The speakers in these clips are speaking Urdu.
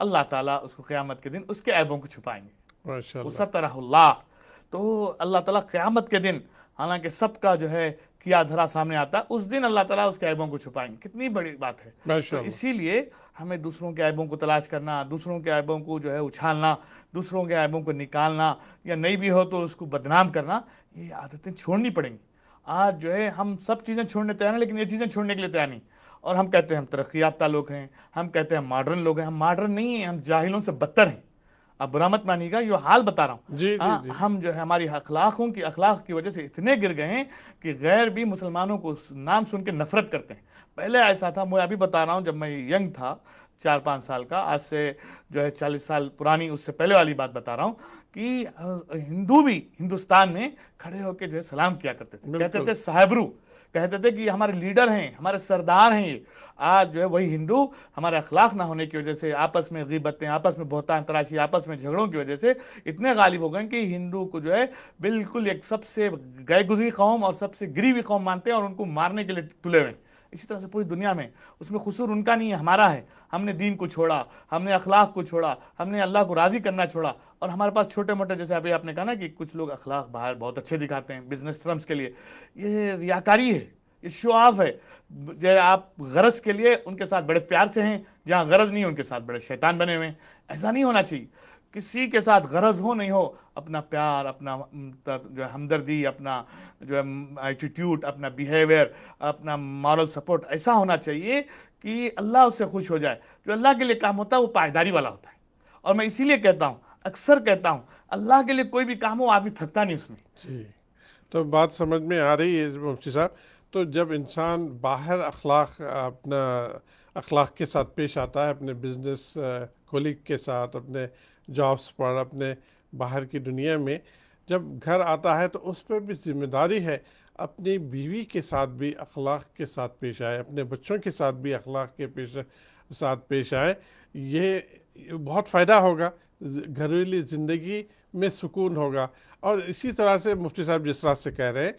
اللہ تعالیٰ اس کو قیامت کے دن اس کے عیبوں کو چھپائیں گے. ماشاء اللہ. وسترہ اللہ. تو اللہ تعالیٰ قیامت کے دن حالانکہ سب کا جو ہے کیا دھرا سامنے آتا ہے، اس دن اللہ تعالیٰ اس کے عیبوں کو چھپائیں گے. کتنی بڑی بات ہے. ماشاء تو اللہ. اسی لیے ہمیں دوسروں کے عیبوں کو تلاش کرنا، دوسروں کے عیبوں کو جو ہے اچھالنا، دوسروں کے عیبوں کو نکالنا، یا نہیں بھی ہو تو اس کو بدنام کرنا، یہ عادتیں چھوڑنی پڑیں گی. آج جو ہے ہم سب چیزیں چھوڑنے تیار ہیں، لیکن یہ چیزیں چھوڑنے کے لیے تیار نہیں. اور ہم کہتے ہیں ہم ترقی یافتہ لوگ ہیں، ہم کہتے ہیں ہم ماڈرن لوگ ہیں. ہم ماڈرن نہیں ہیں، ہم جاہلوں سے بدتر ہیں. اب برا مت مانیے گا، یہ حال بتا رہا ہوں. جی جی جی. ہم جو ہے ہماری اخلاق کی وجہ سے اتنے گر گئے ہیں کہ غیر بھی مسلمانوں کو نام سن کے نفرت کرتے ہیں. پہلے ایسا تھا، میں ابھی بتا رہا ہوں، جب میں ینگ تھا 4-5 سال کا، آج سے جو ہے 40 سال پرانی، اس سے پہلے والی بات بتا رہا ہوں، کہ ہندو بھی ہندوستان میں کھڑے ہو کے جو ہے سلام کیا کرتے تھے. کہتے تھے صاحبرو، کہتے تھے کہ ہمارے لیڈر ہیں، ہمارے سردار ہیں. یہ آج جو ہے وہی ہندو ہمارے اخلاق نہ ہونے کی وجہ سے، آپس میں غیبتیں، آپس میں بہتان تراشی، آپس میں جھگڑوں کی وجہ سے اتنے غالب ہو گئے کہ ہندو کو جو ہے بالکل ایک سب سے گئے گزری قوم اور سب سے گری ہوئی قوم مانتے ہیں، اور ان کو مارنے کے لیے تلے ہوئے. اسی طرح سے پوری دنیا میں اس میں قصور ان کا نہیں ہے، ہمارا ہے. ہم نے دین کو چھوڑا، ہم نے اخلاق کو چھوڑا، ہم نے اللہ کو راضی کرنا چھوڑا. اور ہمارے پاس چھوٹے موٹے، جیسے ابھی آپ نے کہا نا کہ کچھ لوگ اخلاق باہر بہت اچھے دکھاتے ہیں بزنس ٹرمز کے لیے. یہ ریاکاری ہے، یہ شو آف ہے. جو آپ غرض کے لیے ان کے ساتھ بڑے پیار سے ہیں، جہاں غرض نہیں ہے ان کے ساتھ بڑے شیطان بنے ہوئے ہیں. ایسا نہیں ہونا چاہیے. کسی کے ساتھ غرض ہو نہیں ہو، اپنا پیار، اپنا جو ہے ہمدردی، اپنا جو ہے ایٹیٹیوڈ، اپنا بیہیویئر، اپنا مورل سپورٹ ایسا ہونا چاہیے کہ اللہ اس سے خوش ہو جائے. جو اللہ کے لیے کام ہوتا ہے وہ پائیداری والا ہوتا ہے. اور میں اسی لیے کہتا ہوں، اکثر کہتا ہوں، اللہ کے لیے کوئی بھی کام ہو آدمی تھکتا نہیں اس میں. جی، تو بات سمجھ میں آ رہی ہے مفتی صاحب. تو جب انسان باہر اپنا اخلاق کے ساتھ پیش آتا ہے، اپنے بزنس کولیگ کے ساتھ، اپنے جابس پر، اپنے باہر کی دنیا میں، جب گھر آتا ہے تو اس پہ بھی ذمہ داری ہے اپنی بیوی کے ساتھ بھی اخلاق کے ساتھ پیش آئے، اپنے بچوں کے ساتھ بھی اخلاق کے ساتھ پیش آئے. یہ بہت فائدہ ہوگا، گھریلو زندگی میں سکون ہوگا. اور اسی طرح سے مفتی صاحب جس طرح سے کہہ رہے ہیں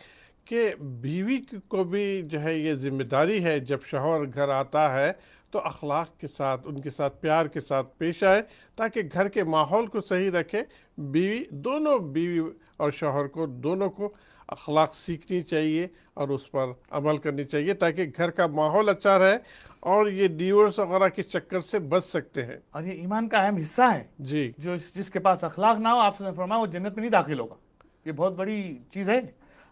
کہ بیوی کو بھی جو ہے یہ ذمہ داری ہے، جب شوہر گھر آتا ہے تو اخلاق کے ساتھ، ان کے ساتھ پیار کے ساتھ پیش آئے، تاکہ گھر کے ماحول کو صحیح رکھے. بیوی اور شوہر کو دونوں کو اخلاق سیکھنی چاہیے اور اس پر عمل کرنی چاہیے، تاکہ گھر کا ماحول اچھا رہے اور یہ ڈیورس وغیرہ کے چکر سے بچ سکتے ہیں. اور یہ ایمان کا اہم حصہ ہے. جی، جو جس کے پاس اخلاق نہ ہو، آپ سے فرمایا، وہ جنت میں نہیں داخل ہوگا. یہ بہت بڑی چیز ہے.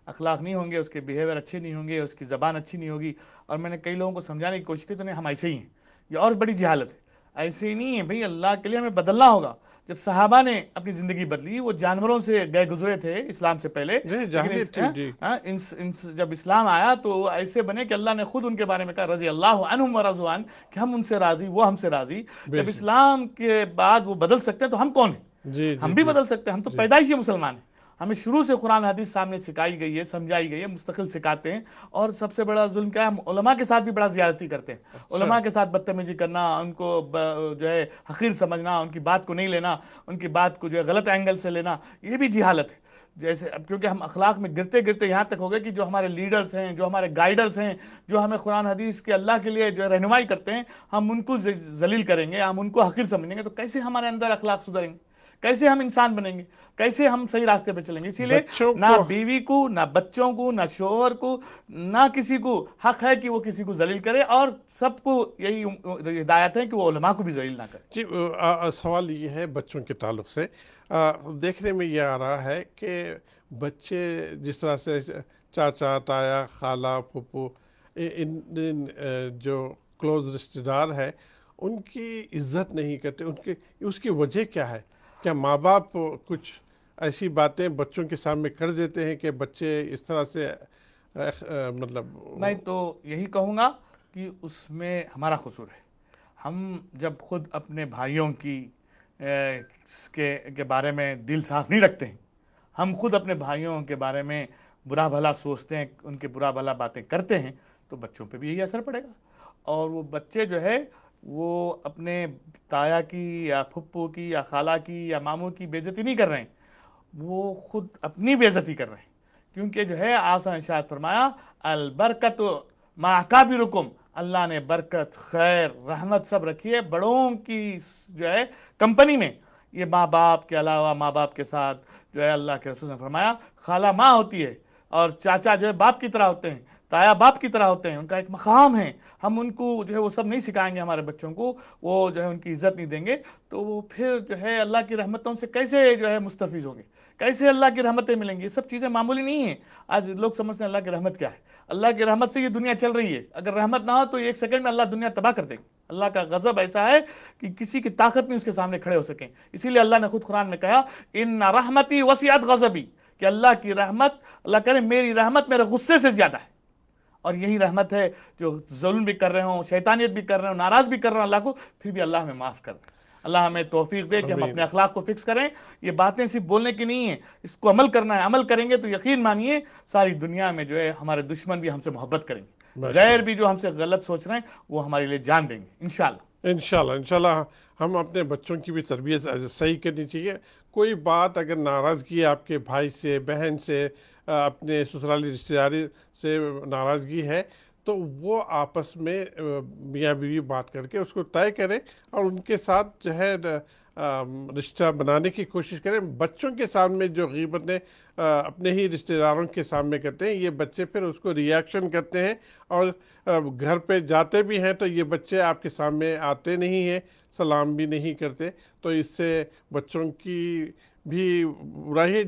اخلاق نہیں ہوں گے، اس کے بیہیویئر اچھے نہیں ہوں گے، اس کی زبان اچھی نہیں ہوگی. اور میں نے کئی لوگوں کو سمجھانے کی کوشش کی تو نہیں، ہم ایسے ہی ہیں. یہ اور بڑی جہالت ہے. ایسے ہی نہیں ہے بھئی، اللہ کے لیے ہمیں بدلنا ہوگا. جب صحابہ نے اپنی زندگی بدلی، وہ جانوروں سے گئے گزرے تھے اسلام سے پہلے. جب اسلام آیا تو ایسے بنے کہ اللہ نے خود ان کے بارے میں کہا رضی اللہ عنہم ورضوا عنہ، کہ ہم ان سے راضی، وہ ہم سے راضی. جب اسلام کے بعد وہ بدل سکتے ہیں تو ہم کون ہیں؟ ہم بھی بدل سکتے ہیں. ہم تو پیدائشی مسلمان ہیں. ہمیں شروع سے قرآن حدیث سامنے سکھائی گئی ہے، سمجھائی گئی ہے، مستقل سکھاتے ہیں. اور سب سے بڑا ظلم کیا ہے؟ ہم علماء کے ساتھ بھی بڑا زیادتی کرتے ہیں. علماء کے ساتھ بدتمیزی کرنا، ان کو جو ہے حقیر سمجھنا، ان کی بات کو نہیں لینا، ان کی بات کو جو ہے غلط اینگل سے لینا، یہ بھی جہالت ہے. جیسے اب کیونکہ ہم اخلاق میں گرتے گرتے یہاں تک ہو گئے کہ جو ہمارے لیڈرز ہیں، جو ہمارے گائیڈرز ہیں، جو ہمیں قرآن حدیث کے اللہ کے لیے جو ہے رہنمائی کرتے ہیں، ہم ان کو ذلیل کریں گے، ہم ان کو حقیر سمجھیں گے. تو کیسے ہمارے اندر اخلاق سدھریں گے؟ کیسے ہم انسان بنیں گے؟ کیسے ہم صحیح راستے پہ چلیں گے؟ اسی لیے نہ بیوی کو، نہ بچوں کو، نہ شوہر کو، نہ کسی کو حق ہے کہ وہ کسی کو ذلیل کرے. اور سب کو یہی ہدایت ہے کہ وہ علماء کو بھی ذلیل نہ کرے. جی، سوال یہ ہے بچوں کے تعلق سے. دیکھنے میں یہ آ رہا ہے کہ بچے جس طرح سے چاچا، تایا، خالہ، پھپھو، ان جو کلوز رشتہ دار ہے، ان کی عزت نہیں کرتے. اس کی وجہ کیا ہے؟ کیا ماں باپ کچھ ایسی باتیں بچوں کے سامنے کر دیتے ہیں کہ بچے اس طرح سے مطلب؟ میں تو یہی کہوں گا کہ اس میں ہمارا قصور ہے. ہم جب خود اپنے بھائیوں کے بارے میں دل صاف نہیں رکھتے ہیں، ہم خود اپنے بھائیوں کے بارے میں برا بھلا سوچتے ہیں، ان کے برا بھلا باتیں کرتے ہیں، تو بچوں پہ بھی یہی اثر پڑے گا. اور وہ بچے جو ہے وہ اپنے تایا کی یا پھپھو کی یا خالہ کی یا ماموں کی بے عزتی نہیں کر رہے ہیں، وہ خود اپنی بے عزتی کر رہے ہیں. کیونکہ جو ہے آپ نے ارشاد فرمایا البرکت مع اکابرکم، اللہ نے برکت، خیر، رحمت سب رکھی ہے بڑوں کی جو ہے کمپنی میں۔ یہ ماں باپ کے علاوہ، ماں باپ کے ساتھ جو ہے اللہ کے رسول نے فرمایا خالہ ماں ہوتی ہے، اور چاچا جو ہے باپ کی طرح ہوتے ہیں، تایا باپ کی طرح ہوتے ہیں، ان کا ایک مقام ہے۔ ہم ان کو جو ہے وہ سب نہیں سکھائیں گے ہمارے بچوں کو، وہ جو ہے ان کی عزت نہیں دیں گے، تو وہ پھر جو ہے اللہ کی رحمتوں سے کیسے جو ہے مستفیض ہوں گے، کیسے اللہ کی رحمتیں ملیں گی؟ یہ سب چیزیں معمولی نہیں ہیں۔ آج لوگ سمجھتے ہیں اللہ کی رحمت کیا ہے، اللہ کی رحمت سے یہ دنیا چل رہی ہے، اگر رحمت نہ ہو تو ایک سیکنڈ میں اللہ دنیا تباہ کر دے گا۔ اللہ کا غضب ایسا ہے کہ کسی کی طاقت نہیں اس کے سامنے کھڑے ہو سکیں۔ اسی لیے اللہ نے خود قرآن میں کہا ان رحمتی وسعت غضبی، کہ اللہ کی رحمت، اللہ کرے میری رحمت میرے غصے سے زیادہ ہے۔ اور یہی رحمت ہے جو ظلم بھی کر رہے ہوں، شیطانیت بھی کر رہے ہوں، ناراض بھی کر رہے ہوں اللہ کو، پھر بھی اللہ ہمیں معاف کر دے۔ اللہ ہمیں توفیق دے کہ ہم اپنے اخلاق کو فکس کریں۔ یہ باتیں صرف بولنے کی نہیں ہیں، اس کو عمل کرنا ہے۔ عمل کریں گے تو یقین مانیے ساری دنیا میں جو ہے ہمارے دشمن بھی ہم سے محبت کریں گے، غیر بھی جو ہم سے غلط سوچ رہے ہیں وہ ہمارے لیے جان دیں گے انشاءاللہ۔ انشاءاللہ ہم اپنے بچوں کی بھی تربیت صحیح کرنی چاہیے۔ کوئی بات اگر ناراضگی ہے آپ کے بھائی سے، بہن سے، اپنے سسرالی رشتہ داری سے ناراضگی ہے، تو وہ آپس میں میاں بیوی بات کر کے اس کو طے کریں اور ان کے ساتھ جو ہے رشتہ بنانے کی کوشش کریں۔ بچوں کے سامنے جو غیبتیں اپنے ہی رشتہ داروں کے سامنے کرتے ہیں، یہ بچے پھر اس کو ریاکشن کرتے ہیں، اور گھر پہ جاتے بھی ہیں تو یہ بچے آپ کے سامنے آتے نہیں ہیں، سلام بھی نہیں کرتے، تو اس سے بچوں کی بھی برائی ہے۔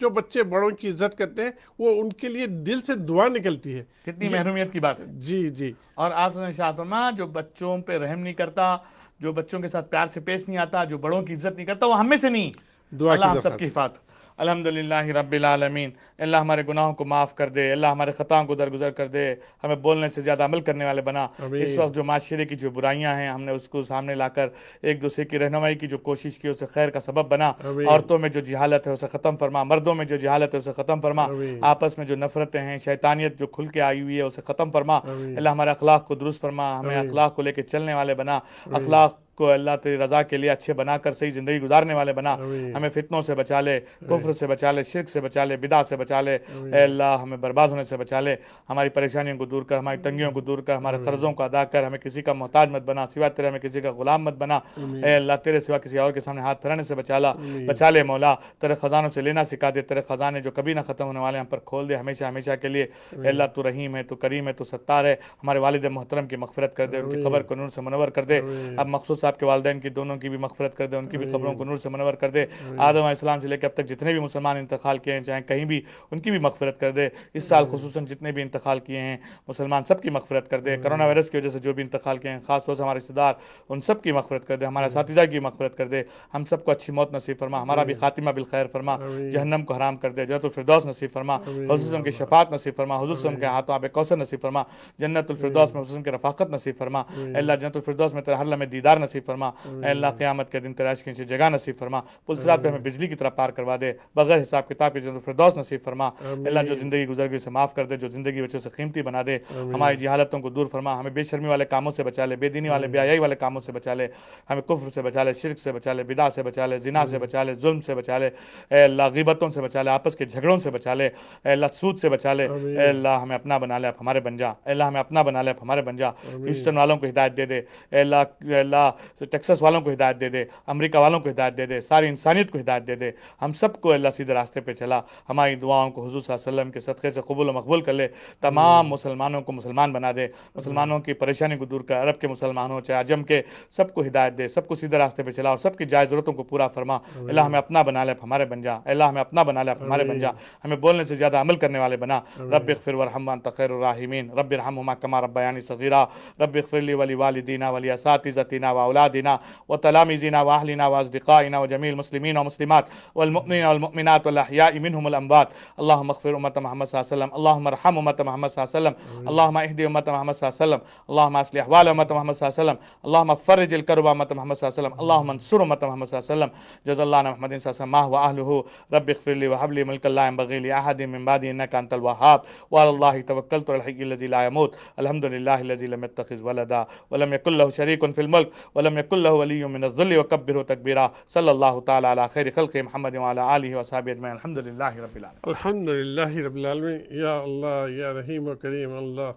جو بچے بڑوں کی عزت کرتے ہیں وہ ان کے لیے دل سے دعا نکلتی ہے۔ کتنی محرومیت کی بات ہے۔ جی جی۔ اور آپ نے ارشاد فرمایا جو بچوں پہ رحم نہیں کرتا، جو بچوں کے ساتھ پیار سے پیش نہیں آتا، جو بڑوں کی عزت نہیں کرتا، وہ ہم میں سے نہیں۔ دعا اللہ ہم کی سب کی حفاظت۔ الحمدللہ رب العالمین۔ اللہ ہمارے گناہوں کو معاف کر دے، اللہ ہمارے خطاؤں کو درگزر کر دے، ہمیں بولنے سے زیادہ عمل کرنے والے بنا۔ اس وقت جو معاشرے کی جو برائیاں ہیں ہم نے اس کو سامنے لا کر ایک دوسرے کی رہنمائی کی جو کوشش کی، اسے خیر کا سبب بنا۔ عورتوں میں جو جہالت ہے اسے ختم فرما، مردوں میں جو جہالت ہے اسے ختم فرما، آپس میں جو نفرتیں ہیں، شیطانیت جو کھل کے آئی ہوئی ہے اسے ختم فرما۔ اللہ ہمارے اخلاق کو درست فرما، ہمیں اخلاق کو لے کے چلنے والے بنا، اخلاق کو اللہ تیری رضا کے لیے اچھے بنا کر صحیح زندگی گزارنے والے بنا۔ ہمیں فتنوں سے بچا لے، کفر سے بچا لے، شرک سے بچا لے، بدعت سے بچا لے۔ اے اللہ ہمیں برباد ہونے سے بچا لے، ہماری پریشانیوں کو دور کر، ہماری تنگیوں کو دور کر، ہمارے قرضوں کو ادا کر، ہمیں کسی کا محتاج مت بنا، سوا تیرے ہمیں کسی کا غلام مت بنا۔ اے اللہ تیرے سوا کسی اور کے سامنے ہاتھ پھیلانے سے بچا لے مولا، تیرے خزانوں سے لینا سکھا دے، تیرے خزانے جو کبھی نہ ختم ہونے والے ہم پر کھول دے ہمیشہ ہمیشہ کے لیے۔ اے اللہ تو رحیم ہے، تو کریم ہے، تو ستار ہے۔ ہمارے والد محترم کی مغفرت کر دے، ان کی قبر کو نور سے منور کر دے۔ اب مقصود صاحب کے والدین کی دونوں کی بھی مغفرت کر دے، ان کی بھی قبروں کو نور سے منور کر دے۔ آدم علیہ السلام سے لے کے اب تک جتنے بھی مسلمان انتقال کیے ہیں چاہے کہیں بھی، ان کی بھی مغفرت کر دے۔ اس سال خصوصاً جتنے بھی انتقال کیے ہیں مسلمان سب کی مغفرت کر دے۔ کرونا وائرس کی وجہ سے جو بھی انتقال کیے ہیں خاص طور سے ہمارے رشتہ دار، ان سب کی مغفرت کر دے، ہمارے اساتذہ کی مغفرت کر دے، ہم سب کو اچھی موت نصیب فرما، ہمارا بھی خاتمہ بالخیر فرما، جہنم کو حرام کر دے، جنت الفردوس نصیب فرما، حضور کی شفاعت نصیب فرما، حضور کے ہاتھوں آب کوثر نصیب فرما، جنت الفردوس میں حضور کی رفاقت نصیب فرما۔ اے اللہ جنت الفردوس میں تیرے ہر لمحے دیدار نصیب فرما۔ اے اللہ قیامت کے دن تیرے عرش کے نیچے جگہ نصیب فرما، پل صراط پہ ہمیں بجلی کی طرح پار کروا دے، بغیر حساب کتاب کے جنت الفردوس نصیب فرما۔ اے اللہ جو زندگی گزر گئی اسے معاف کر دے، جو زندگی بچوں سے قیمتی بنا دے، ہماری جہالتوں کو دور فرما، ہمیں بے شرمی والے کاموں سے بچا لے، بے دینی والے بے حیائی والے کاموں سے بچا لے، ہمیں کفر سے بچا لے، شرک سے بچا لے، بدعت سے بچا لے، زنا سے بچا لے، ظلم سے بچا لے، اے اللہ غیبتوں سے بچا لے، آپس کے جھگڑوں سے بچا لے، اے اللہ سود سے بچا لے، اے اللہ ہمیں اپنا بنا لے، اب ہمارے بن جا، اے اللہ ہمیں اپنا بنا لے، اب ہمارے بن جا۔ ہیوسٹن والوں کو ہدایت دے دے، اے اللہ ٹیکساس والوں کو ہدایت دے دے، امریکہ والوں کو ہدایت دے دے، ساری انسانیت کو ہدایت دے دے، ہم سب کو اللہ سیدھے راستے پہ چلا، ہماری دعاؤں کو حضور صلی اللہ علیہ وسلم کے صدقے سے قبول و مقبول کر لے، تمام مسلمانوں کو مسلمان بنا دے، مسلمانوں کی پریشانی کو دور کر، عرب کے مسلمان ہوں چاہے عجم کے، سب کو ہدایت دے، سب کو سیدھے راستے پہ چلا اور سب کی جائز ضرورتوں کو پورا فرما۔ اللہ ہمیں اپنا بنا لے، ہمارے بن جا، اللہ ہمیں اپنا بنا لے، ہمارے بن جا، ہمیں بولنے سے زیادہ عمل کرنے والے بنا۔ رب اغفر وارحم وانت خیر الراحمین، رب ارحمہما کما ربیانی صغیرا، رب اغفر لی ولوالدینا ولاساتذتنا واولادنا وتلاميذنا واهلنا واصدقائنا وجميع المسلمين والمسلمات والمؤمنين والمؤمنات والاحياء منهم الاموات، اللهم اغفر امه محمد صلى الله عليه وسلم، اللهم ارحم امه محمد صلى الله عليه وسلم، اللهم اهد امه محمد صلى الله عليه وسلم، اللهم اصلح احوال امه محمد صلى الله عليه وسلم، اللهم فرج الكرب امه محمد صلى الله عليه وسلم، اللهم انصر امه محمد صلى الله عليه وسلم، جزا الله محمد صلى الله عليه وسلم واهله، رب اغفر لي وهب لي ملكا لا ينبغي لاحد من بعدي انك انت الوهاب، وعلى الله توكلت على الحي الذي لا يموت، الحمد لله الذي لم يتخذ ولدا ولم يكن له شريك في الملك ولم يكن له ولي من الذل وكبره تكبيرا، صلى الله تعالى على خير خلقه محمد وعلى آله وصحبه اجمعين، الحمد لله رب العالمين۔ الحمد للہ رب العالمین۔ یا اللہ یا رحیم و کریم اللہ،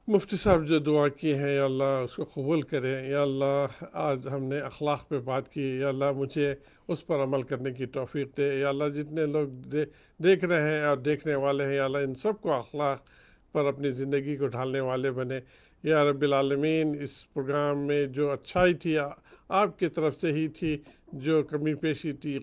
مفتی صاحب جو دعا کی ہیں یا اللہ اس کو قبول کرے. یا اللہ آج ہم نے اخلاق پہ بات کی، یا اللہ مجھے اس پر عمل کرنے کی توفیق دے. یا اللہ جتنے لوگ دیکھ رہے ہیں اور دیکھنے والے ہیں، یا اللہ ان سب کو اخلاق پر اپنی زندگی کو ڈھالنے والے بنے. یا رب العالمین اس پروگرام میں جو اچھائی تھی آپ کی طرف سے ہی تھی، جو کمی پیشی تھی،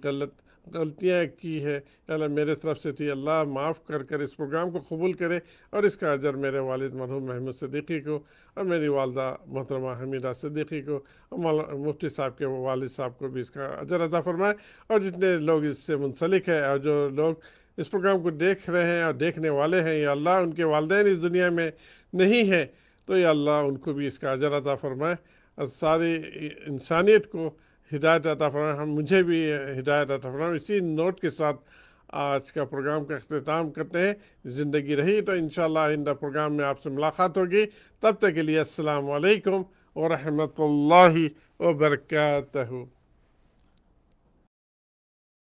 غلطیاں کی ہے یا اللہ میرے طرف سے تھی، اللہ معاف کر اس پروگرام کو قبول کرے اور اس کا اجر میرے والد مرحوم محمد صدیقی کو اور میری والدہ محترمہ حمیدہ صدیقی کو اور مفتی صاحب کے والد صاحب کو بھی اس کا اجر عطا فرمائے. اور جتنے لوگ اس سے منسلک ہیں اور جو لوگ اس پروگرام کو دیکھ رہے ہیں اور دیکھنے والے ہیں، یا اللہ ان کے والدین اس دنیا میں نہیں ہیں تو یا اللہ ان کو بھی اس کا اجر عطا فرمائے اور ساری انسانیت کو ہدایت عطا فرمائے. مجھے بھی ہدایت عطا فرمائے. اسی نوٹ کے ساتھ آج کا پروگرام کا اختتام کرتے ہیں. زندگی رہی تو انشاءاللہ آئندہ پروگرام میں آپ سے ملاقات ہوگی. تب تک کے لیے السلام علیکم ورحمۃ اللہ وبرکاتہ.